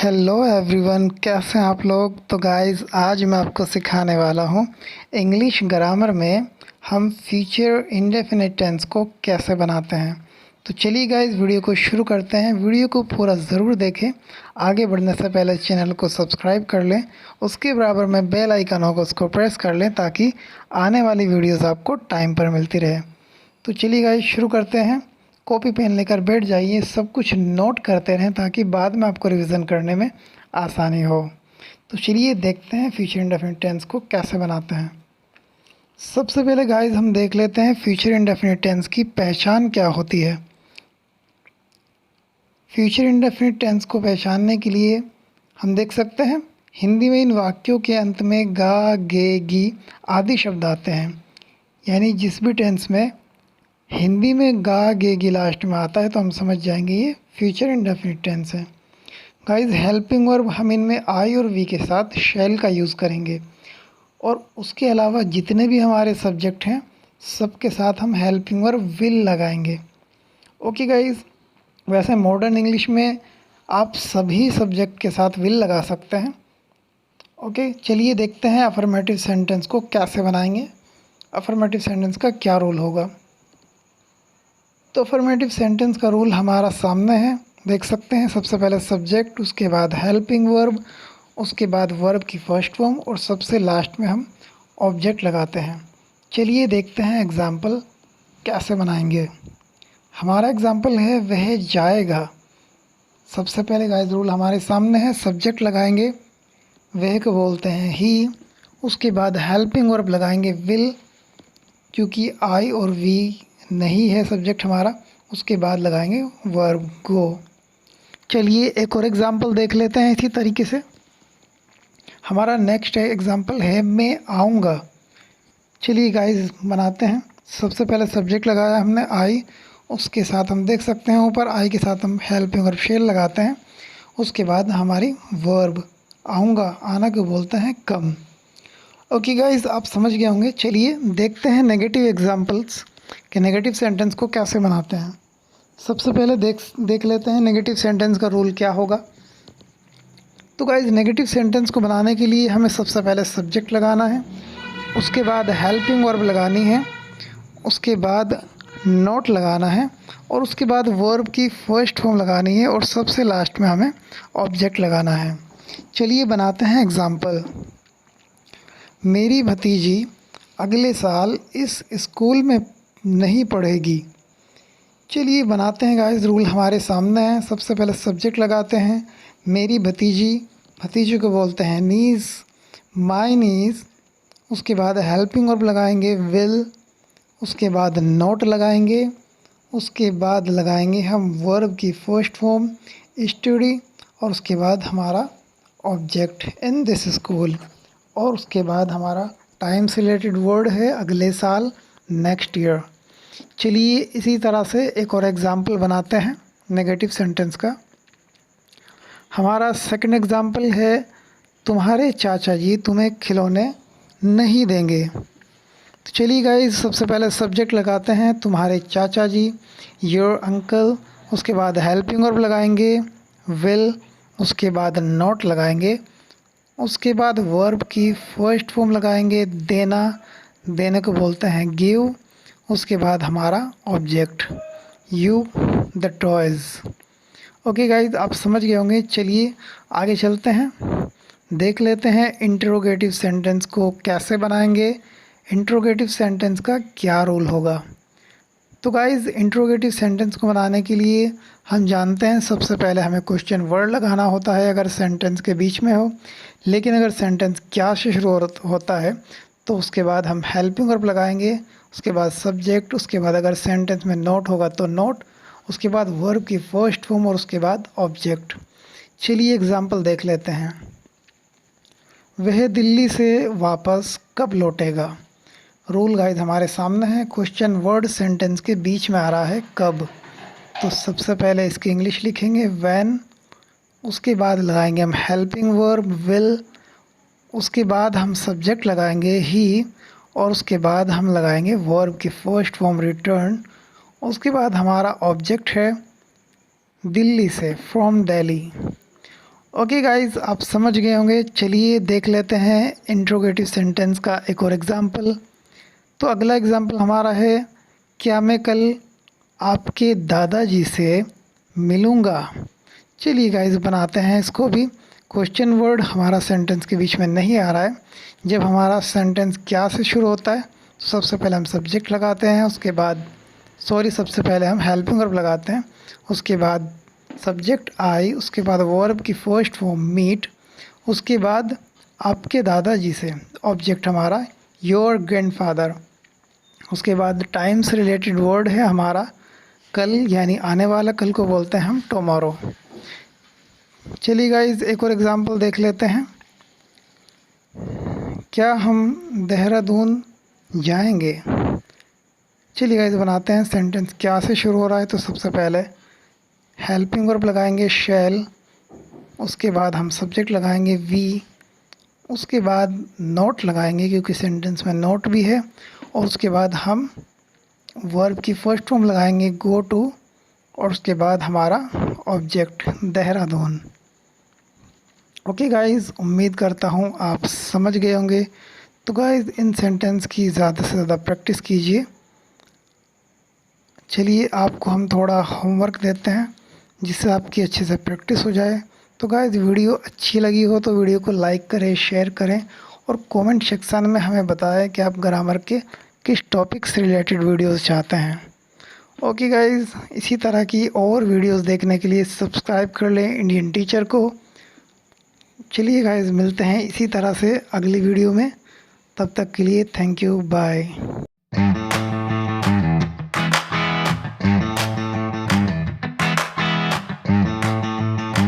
Hello everyone, कैसे हैं आप लोग। तो गाइस, आज मैं आपको सिखाने वाला हूँ इंग्लिश ग्रामर में हम फ्यूचर इंडेफिनिट टेंस को कैसे बनाते हैं। तो चलिए गाइस, वीडियो को शुरू करते हैं। वीडियो को पूरा ज़रूर देखें। आगे बढ़ने से पहले चैनल को सब्सक्राइब कर लें, उसके बराबर में बेल आइकन होगा उसको प्रेस कर लें ताकि आने वाली वीडियोज़ आपको टाइम पर मिलती रहे। तो चलिए गाइस, शुरू करते हैं। कॉपी पेन लेकर बैठ जाइए, सब कुछ नोट करते रहें ताकि बाद में आपको रिवीजन करने में आसानी हो। तो चलिए देखते हैं फ्यूचर इंडेफिनिट टेंस को कैसे बनाते हैं। सबसे पहले गाइस हम देख लेते हैं फ्यूचर इंडेफिनिट टेंस की पहचान क्या होती है। फ्यूचर इंडेफिनिट टेंस को पहचानने के लिए हम देख सकते हैं हिंदी में इन वाक्यों के अंत में गा, गे, गी आदि शब्द आते हैं। यानी जिस भी टेंस में हिंदी में गा, गे, गी लास्ट में आता है तो हम समझ जाएंगे ये फ्यूचर इंडेफिनिट टेंस है। गाइस, हेल्पिंग वर्ब हम इनमें आई और वी के साथ शैल का यूज़ करेंगे और उसके अलावा जितने भी हमारे सब्जेक्ट हैं सबके साथ हम हेल्पिंग वर्ब विल लगाएंगे। ओके गाइस, वैसे मॉडर्न इंग्लिश में आप सभी सब्जेक्ट के साथ विल लगा सकते हैं। ओके, चलिए देखते हैं अफर्मेटिव सेंटेंस को कैसे बनाएंगे। अफर्मेटिव सेंटेंस का क्या रूल होगा। तो अफर्मेटिव सेंटेंस का रूल हमारा सामने है, देख सकते हैं। सबसे पहले सब्जेक्ट, उसके बाद हेल्पिंग वर्ब, उसके बाद वर्ब की फर्स्ट फॉर्म और सबसे लास्ट में हम ऑब्जेक्ट लगाते हैं। चलिए देखते हैं एग्जाम्पल कैसे बनाएंगे। हमारा एग्जाम्पल है वह जाएगा। सबसे पहले गाइस रूल हमारे सामने है, सब्जेक्ट लगाएंगे, वह को बोलते हैं ही। उसके बाद हेल्पिंग वर्ब लगाएंगे विल, क्योंकि आई और वी नहीं है सब्जेक्ट हमारा। उसके बाद लगाएंगे वर्ब गो। चलिए एक और एग्जांपल देख लेते हैं इसी तरीके से। हमारा नेक्स्ट एग्जांपल है मैं आऊँगा। चलिए गाइस बनाते हैं। सबसे पहले सब्जेक्ट लगाया हमने आई, उसके साथ हम देख सकते हैं ऊपर आई के साथ हम हेल्पिंग वर्ब शेल लगाते हैं। उसके बाद हमारी वर्ब आऊँगा, आना को बोलते हैं कम। ओके गाइस, आप समझ गए होंगे। चलिए देखते हैं नेगेटिव एग्जांपल्स कि नेगेटिव सेंटेंस को कैसे बनाते हैं। सबसे पहले देख लेते हैं नेगेटिव सेंटेंस का रूल क्या होगा। तो गाइस, नेगेटिव सेंटेंस को बनाने के लिए हमें सबसे पहले सब्जेक्ट लगाना है, उसके बाद हेल्पिंग वर्ब लगानी है, उसके बाद नोट लगाना है और उसके बाद वर्ब की फर्स्ट फॉर्म लगानी है और सबसे लास्ट में हमें ऑब्जेक्ट लगाना है। चलिए बनाते हैं एग्जाम्पल। मेरी भतीजी अगले साल इस स्कूल में नहीं पढ़ेगी। चलिए बनाते हैं गाइस, रूल हमारे सामने हैं। सबसे पहले सब्जेक्ट लगाते हैं, मेरी भतीजी, भतीजी को बोलते हैं नीज़, माय नीज़। उसके बाद हेल्पिंग वर्ब लगाएंगे विल, उसके बाद नोट लगाएंगे, उसके बाद लगाएंगे हम वर्ब की फर्स्ट फॉर्म स्टडी और उसके बाद हमारा ऑब्जेक्ट इन दिस स्कूल और उसके बाद हमारा टाइम से रिलेटेड वर्ड है अगले साल, नेक्स्ट ईयर। चलिए इसी तरह से एक और एग्ज़ाम्पल बनाते हैं नेगेटिव सेंटेंस का। हमारा सेकंड एग्ज़ाम्पल है तुम्हारे चाचा जी तुम्हें खिलौने नहीं देंगे। तो चलिए गाइस, सबसे पहले सब्जेक्ट लगाते हैं तुम्हारे चाचा जी, योर अंकल। उसके बाद हेल्पिंग वर्ब लगाएंगे विल, उसके बाद नोट लगाएंगे, उसके बाद वर्ब की फर्स्ट फॉर्म लगाएंगे देना, देने को बोलते हैं गिव। उसके बाद हमारा object you the toys. Okay guys, आप समझ गए होंगे। चलिए आगे चलते हैं, देख लेते हैं इंटरोगेटिव सेंटेंस को कैसे बनाएंगे। इंटरोगेटिव सेंटेंस का क्या रूल होगा। तो गाइस, इंटरोगेटिव सेंटेंस को बनाने के लिए हम जानते हैं सबसे पहले हमें क्वेश्चन वर्ड लगाना होता है अगर सेंटेंस के बीच में हो। लेकिन अगर सेंटेंस क्या से शुरू होता है तो उसके बाद हम हेल्पिंग वर्ब लगाएंगे, उसके बाद सब्जेक्ट, उसके बाद अगर सेंटेंस में नोट होगा तो नोट, उसके बाद वर्ब की फर्स्ट फॉर्म और उसके बाद ऑब्जेक्ट। चलिए एग्जांपल देख लेते हैं। वह दिल्ली से वापस कब लौटेगा। रूल गाइस हमारे सामने है, क्वेश्चन वर्ड सेंटेंस के बीच में आ रहा है कब। तो सबसे पहले इसकी इंग्लिश लिखेंगे व्हेन, उसके बाद लगाएंगे हम हेल्पिंग वर्ब विल, उसके बाद हम सब्जेक्ट लगाएंगे ही और उसके बाद हम लगाएंगे वर्ब की फर्स्ट फॉर्म रिटर्न। उसके बाद हमारा ऑब्जेक्ट है दिल्ली से, फ्रॉम दिल्ली। ओके गाइस, आप समझ गए होंगे। चलिए देख लेते हैं इंट्रोगेटिव सेंटेंस का एक और एग्जांपल। तो अगला एग्जांपल हमारा है, क्या मैं कल आपके दादाजी से मिलूँगा। चलिए गाइस बनाते हैं इसको भी। क्वेश्चन वर्ड हमारा सेंटेंस के बीच में नहीं आ रहा है। जब हमारा सेंटेंस क्या से शुरू होता है तो सबसे पहले हम सब्जेक्ट लगाते हैं, उसके बाद सबसे पहले हम हेल्पिंग वर्ब लगाते हैं, उसके बाद सब्जेक्ट आई, उसके बाद वर्ब की फर्स्ट फॉर्म मीट, उसके बाद आपके दादाजी से ऑब्जेक्ट हमारा योर ग्रैंडफादर, उसके बाद टाइम से रिलेटेड वर्ड है हमारा कल, यानी आने वाला, कल को बोलते हैं हम टुमारो। चलिए गाइस एक और एग्जांपल देख लेते हैं। क्या हम देहरादून जाएंगे। चलिए गाइस बनाते हैं। सेंटेंस क्या से शुरू हो रहा है तो सबसे पहले हेल्पिंग वर्ब लगाएंगे शैल, उसके बाद हम सब्जेक्ट लगाएंगे वी, उसके बाद नोट लगाएंगे क्योंकि सेंटेंस में नोट भी है, और उसके बाद हम वर्ब की फर्स्ट फॉर्म लगाएंगे गो टू, और उसके बाद हमारा ऑब्जेक्ट देहरादून। ओके गाइस, उम्मीद करता हूँ आप समझ गए होंगे। तो गाइस इन सेंटेंस की ज़्यादा से ज़्यादा प्रैक्टिस कीजिए। चलिए आपको हम थोड़ा होमवर्क देते हैं जिससे आपकी अच्छे से प्रैक्टिस हो जाए। तो गाइस वीडियो अच्छी लगी हो तो वीडियो को लाइक करें, शेयर करें, और कमेंट सेक्शन में हमें बताएं कि आप ग्रामर के किस टॉपिक से रिलेटेड वीडियोस चाहते हैं। ओके गाइस, इसी तरह की और वीडियोस देखने के लिए सब्सक्राइब कर लें इंडियन टीचर को। चलिए गाइस मिलते हैं इसी तरह से अगली वीडियो में। तब तक के लिए थैंक यू, बाय।